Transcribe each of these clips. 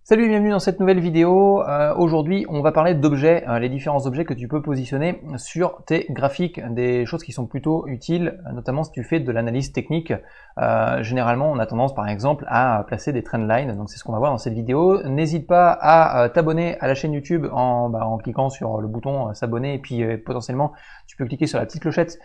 Salut et bienvenue dans cette nouvelle vidéo. Aujourd'hui, on va parler d'objets, les différents objets que tu peux positionner sur tes graphiques, des choses qui sont plutôt utiles, notamment si tu fais de l'analyse technique. Généralement, on a tendance par exemple à placer des trendlines, donc c'est ce qu'on va voir dans cette vidéo. N'hésite pas à t'abonner à la chaîne YouTube en cliquant sur le bouton s'abonner et puis potentiellement tu peux cliquer sur la petite clochette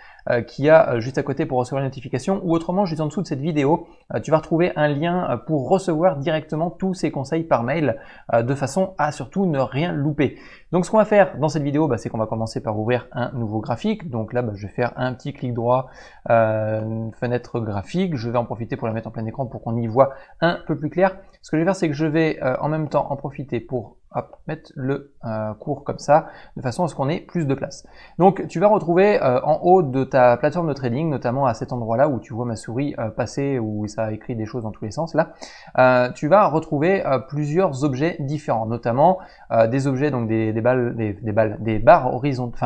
qu'il y a juste à côté pour recevoir les notifications, ou autrement juste en dessous de cette vidéo, tu vas retrouver un lien pour recevoir directement tous ces conseils par mail de façon à surtout ne rien louper. Donc ce qu'on va faire dans cette vidéo, c'est qu'on va commencer par ouvrir un nouveau graphique. Donc là, je vais faire un petit clic droit, une fenêtre graphique. Je vais en profiter pour la mettre en plein écran pour qu'on y voit un peu plus clair. Ce que je vais faire, c'est que je vais en même temps en profiter pour mettre le cours comme ça, de façon à ce qu'on ait plus de place. Donc tu vas retrouver en haut de ta plateforme de trading, notamment à cet endroit-là où tu vois ma souris passer, où ça a écrit des choses dans tous les sens, là, tu vas retrouver plusieurs objets différents, notamment des objets, donc des barres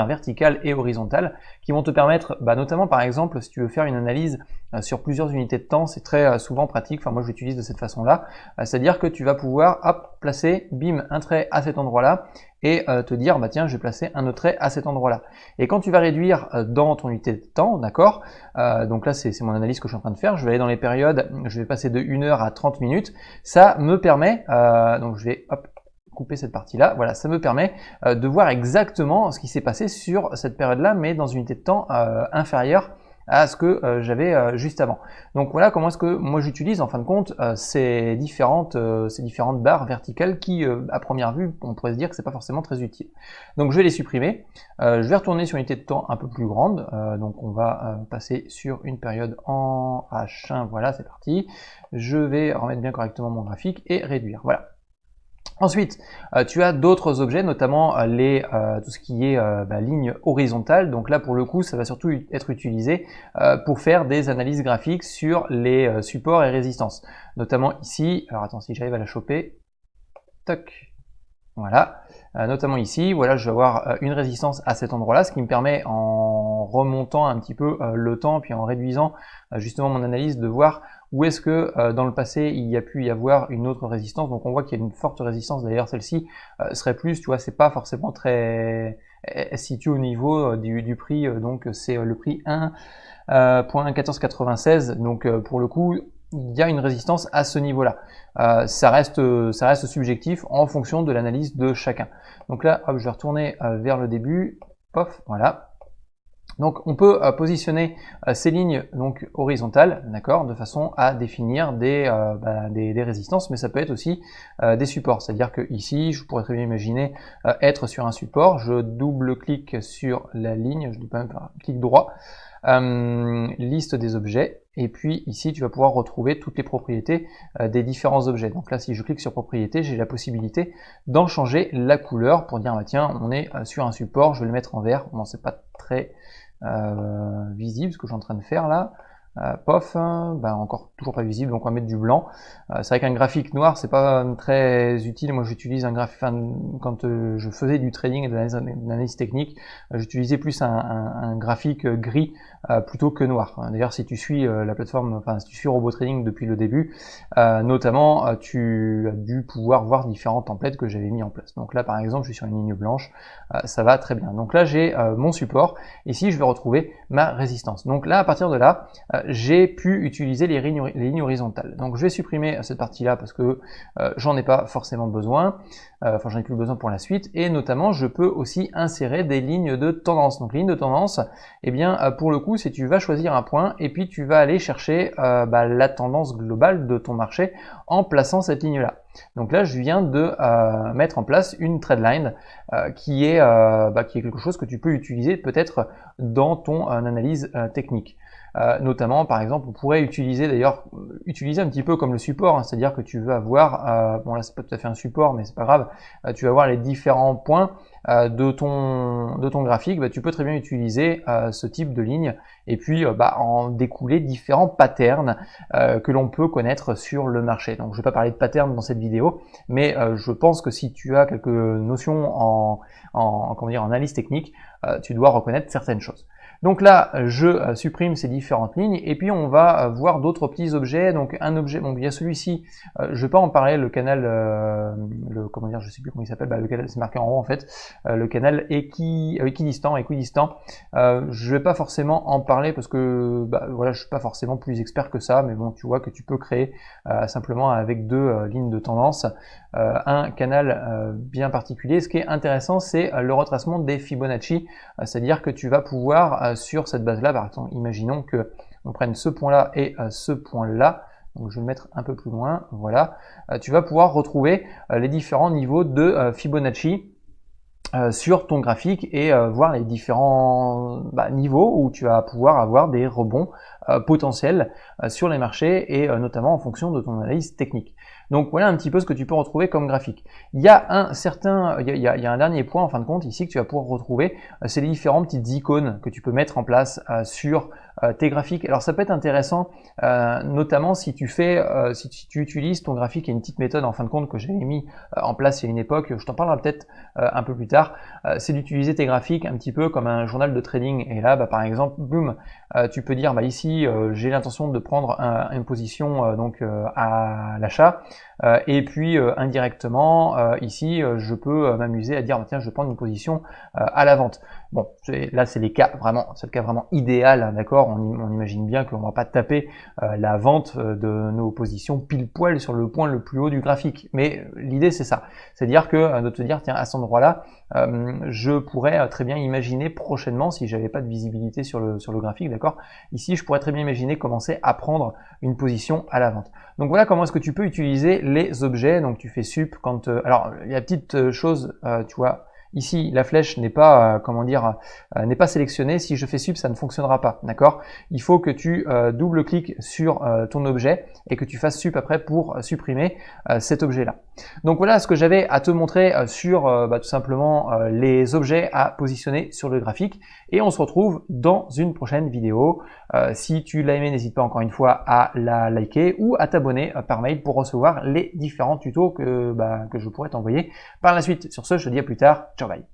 verticales et horizontales, qui vont te permettre, notamment par exemple, si tu veux faire une analyse sur plusieurs unités de temps, c'est très souvent pratique, moi je l'utilise de cette façon-là, c'est-à-dire que tu vas pouvoir placer, bim, un trait à cet endroit-là, et te dire, tiens, je vais placer un autre trait à cet endroit-là. Et quand tu vas réduire dans ton unité de temps, d'accord, donc là c'est mon analyse que je suis en train de faire, je vais aller dans les périodes, je vais passer de 1 heure à 30 minutes, ça me permet, donc je vais couper cette partie-là, voilà, ça me permet de voir exactement ce qui s'est passé sur cette période-là, mais dans une unité de temps inférieure à ce que j'avais juste avant. Donc voilà comment est-ce que moi j'utilise en fin de compte ces différentes barres verticales qui, à première vue, on pourrait se dire que c'est pas forcément très utile. Donc je vais les supprimer. Je vais retourner sur une unité de temps un peu plus grande. Donc on va passer sur une période en H1. Voilà, c'est parti. Je vais remettre bien correctement mon graphique et réduire. Voilà. Ensuite, tu as d'autres objets, notamment tout ce qui est ligne horizontale. Donc là, pour le coup, ça va surtout être utilisé pour faire des analyses graphiques sur les supports et résistances. Notamment ici, alors attends, si j'arrive à la choper, toc, voilà. Notamment ici, voilà, je vais avoir une résistance à cet endroit-là, ce qui me permet, en remontant un petit peu le temps, puis en réduisant justement mon analyse, de voir où est-ce que dans le passé il y a pu y avoir une autre résistance. Donc on voit qu'il y a une forte résistance, d'ailleurs celle-ci serait plus, tu vois, c'est pas forcément très... Elle se situe au niveau du prix, donc c'est le prix 1.1496, donc pour le coup, il y a une résistance à ce niveau-là. Ça reste subjectif en fonction de l'analyse de chacun. Donc là, hop, je vais retourner vers le début, pof, voilà. Donc on peut positionner ces lignes donc horizontales, d'accord, de façon à définir des résistances, mais ça peut être aussi des supports. C'est-à-dire que ici, je pourrais très bien imaginer être sur un support, je double-clique sur la ligne, je dis pas même pas, clic droit, liste des objets, et puis ici tu vas pouvoir retrouver toutes les propriétés des différents objets. Donc là, si je clique sur propriétés, j'ai la possibilité d'en changer la couleur pour dire tiens, on est sur un support, je vais le mettre en vert. Bon, c'est pas très visible ce que je suis en train de faire là. Pof, encore toujours pas visible, donc on va mettre du blanc. C'est vrai qu'un graphique noir c'est pas très utile. Moi j'utilise un graphique, quand je faisais du trading et de l'analyse technique, j'utilisais plus un graphique gris plutôt que noir. D'ailleurs, si tu suis la plateforme, si tu suis RoboTrading depuis le début, notamment tu as dû pouvoir voir différents templates que j'avais mis en place. Donc là par exemple, je suis sur une ligne blanche, ça va très bien. Donc là j'ai mon support, ici je vais retrouver ma résistance. Donc là, à partir de là, j'ai pu utiliser les lignes horizontales. Donc je vais supprimer cette partie-là parce que j'en ai pas forcément besoin, j'en ai plus besoin pour la suite, et notamment je peux aussi insérer des lignes de tendance. Donc les lignes de tendance, pour le coup, c'est tu vas choisir un point et puis tu vas aller chercher la tendance globale de ton marché en plaçant cette ligne-là. Donc là, je viens de mettre en place une trendline qui est quelque chose que tu peux utiliser peut-être dans ton analyse technique. Notamment, par exemple, on pourrait utiliser un petit peu comme le support, c'est-à-dire que tu veux avoir, bon là c'est pas tout à fait un support, mais c'est pas grave, tu vas voir les différents points de ton graphique, tu peux très bien utiliser ce type de ligne et puis en découler différents patterns que l'on peut connaître sur le marché. Donc je vais pas parler de patterns dans cette vidéo, mais je pense que si tu as quelques notions en analyse technique, tu dois reconnaître certaines choses. Donc là, je supprime ces différentes lignes et puis on va voir d'autres petits objets. Donc un objet, donc il y a celui-ci, je vais pas en parler, le canal, comment dire, je sais plus comment il s'appelle, le canal, c'est marqué en haut en fait, le canal équidistant. Je vais pas forcément en parler parce que voilà, je suis pas forcément plus expert que ça, mais bon, tu vois que tu peux créer simplement avec deux lignes de tendance un canal bien particulier. Ce qui est intéressant, c'est le retracement des Fibonacci, c'est-à-dire que tu vas pouvoir sur cette base-là, par exemple, imaginons que on prenne ce point-là et ce point-là. Donc je vais le mettre un peu plus loin, voilà. Tu vas pouvoir retrouver les différents niveaux de Fibonacci sur ton graphique et voir les différents niveaux où tu vas pouvoir avoir des rebonds potentiels sur les marchés et notamment en fonction de ton analyse technique. Donc voilà un petit peu ce que tu peux retrouver comme graphique. Il y a un dernier point en fin de compte ici que tu vas pouvoir retrouver, c'est les différentes petites icônes que tu peux mettre en place sur tes graphiques. Alors ça peut être intéressant, notamment si tu utilises ton graphique. Il y a une petite méthode en fin de compte que j'avais mis en place il y a une époque, je t'en parlerai peut-être un peu plus tard, c'est d'utiliser tes graphiques un petit peu comme un journal de trading. Et là, par exemple, boum, tu peux dire ici j'ai l'intention de prendre une position donc à l'achat. Et puis indirectement ici je peux m'amuser à dire tiens, je vais prendre une position à la vente. Bon, là c'est le cas vraiment idéal, hein, d'accord. On imagine bien qu'on va pas taper la vente de nos positions pile poil sur le point le plus haut du graphique, mais l'idée c'est ça, c'est-à-dire que de te dire tiens, à cet endroit-là je pourrais très bien imaginer prochainement, si j'avais pas de visibilité sur le graphique, d'accord, ici je pourrais très bien imaginer commencer à prendre une position à la vente. Donc voilà comment est-ce que tu peux utiliser les objets. Donc tu fais sup quand alors il y a une petite chose, tu vois, ici la flèche n'est pas n'est pas sélectionnée. Si je fais sup, ça ne fonctionnera pas, d'accord. Il faut que tu double-cliques sur ton objet et que tu fasses sup après pour supprimer cet objet là. Donc voilà ce que j'avais à te montrer sur tout simplement les objets à positionner sur le graphique, et on se retrouve dans une prochaine vidéo. Si tu l'as aimé, n'hésite pas encore une fois à la liker ou à t'abonner par mail pour recevoir les différents tutos que je pourrais t'envoyer par la suite. Sur ce, je te dis à plus tard. Ciao, bye.